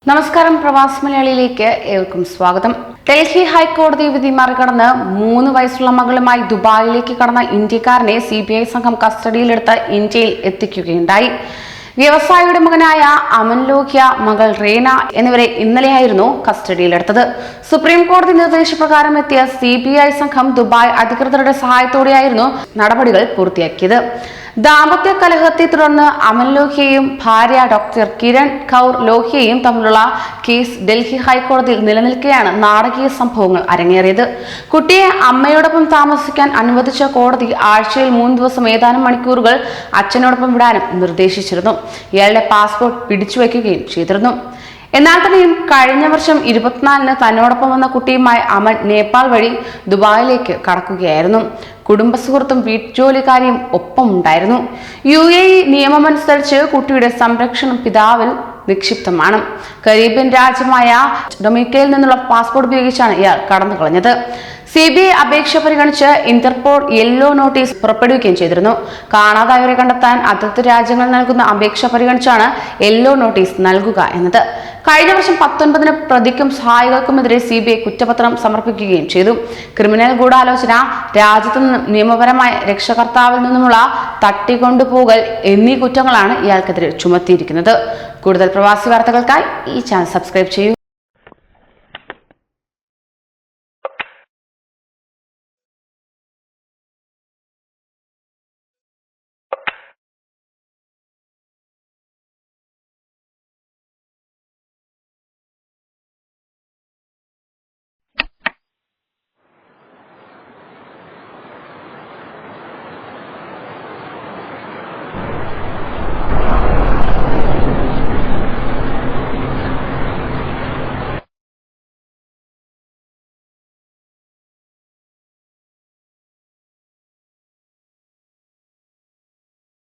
നമസ്കാരം, പ്രവാസി മലയാളിയിലേക്ക് ഏവർക്കും സ്വാഗതം. ഡൽഹി ഹൈക്കോടതി വിധി മറികടന്ന് 3 വയസ്സുള്ള മകളുമായി ദുബായിലേക്ക് കടന്ന ഇന്ത്യക്കാരനെ CBI സംഘം കസ്റ്റഡിയിലെടുത്ത് ഇന്ത്യയിൽ എത്തിക്കുകയുണ്ടായി. വ്യവസായിയുടെ മകനായ അമൻ ലോഹ്യ, മകൾ റേന എന്നിവരെ ഇന്നലെയായിരുന്നു കസ്റ്റഡിയിലെടുത്തത്. സുപ്രീം കോടതി നിർദ്ദേശപ്രകാരം എത്തിയ CBI സംഘം ദുബായ് അധികൃതരുടെ സഹായത്തോടെയായിരുന്നു നടപടികൾ പൂർത്തിയാക്കിയത്. ദാമ്പത്യ കലഹത്തെ തുടർന്ന് അമൻ ലോഹ്യയും ഭാര്യ ഡോക്ടർ കിരൺ കൗർ ലോഹ്യയും തമ്മിലുള്ള കേസ് ഡൽഹി ഹൈക്കോടതിയിൽ നിലനിൽക്കെയാണ് നാടകീയ സംഭവങ്ങൾ അരങ്ങേറിയത്. കുട്ടിയെ അമ്മയോടൊപ്പം താമസിക്കാൻ അനുവദിച്ച കോടതി ആഴ്ചയിൽ 3 ദിവസം ഏതാനും മണിക്കൂറുകൾ അച്ഛനോടൊപ്പം വിടാനും നിർദ്ദേശിച്ചിരുന്നു. ഇയാളുടെ പാസ്പോർട്ട് പിടിച്ചുവെക്കുകയും ചെയ്തിരുന്നു. എന്നാൽ തന്നെയും കഴിഞ്ഞ വർഷം 24-ന് തന്നോടൊപ്പം വന്ന കുട്ടിയുമായി അമൻ നേപ്പാൾ വഴി ദുബായിലേക്ക് കടക്കുകയായിരുന്നു. കുടുംബ സുഹൃത്തും വീട്ടുജോലിക്കാരിയും ഒപ്പമുണ്ടായിരുന്നു. UAE നിയമമനുസരിച്ച് കുട്ടിയുടെ സംരക്ഷണം പിതാവിൽ നിക്ഷിപ്തമാണ്. കരീബിയൻ രാജ്യമായ ഡൊമിനിക്കയിൽ നിന്നുള്ള പാസ്പോർട്ട് ഉപയോഗിച്ചാണ് ഇയാൾ കടന്നുകളഞ്ഞത്. CBI അപേക്ഷ പരിഗണിച്ച് ഇന്റർപോൾ യെല്ലോ നോട്ടീസ് പുറപ്പെടുവിക്കുകയും ചെയ്തിരുന്നു. കാണാതായവരെ കണ്ടെത്താൻ അതിർത്തി രാജ്യങ്ങൾ നൽകുന്ന അപേക്ഷ പരിഗണിച്ചാണ് യെല്ലോ നോട്ടീസ് നൽകുക എന്നത്. കഴിഞ്ഞ വർഷം 19-ന് പ്രതിക്കും സഹായികൾക്കുമെതിരെ CBI കുറ്റപത്രം സമർപ്പിക്കുകയും ചെയ്തു. ക്രിമിനൽ ഗൂഢാലോചന, രാജ്യത്തു നിന്നും നിയമപരമായ രക്ഷകർത്താവിൽ നിന്നുമുള്ള തട്ടിക്കൊണ്ടുപോകൽ എന്നീ കുറ്റങ്ങളാണ് ഇയാൾക്കെതിരെ ചുമത്തിയിരിക്കുന്നത്. കൂടുതൽ പ്രവാസി വാർത്തകൾക്കായി ഈ ചാനൽ സബ്സ്ക്രൈബ് ചെയ്യൂ.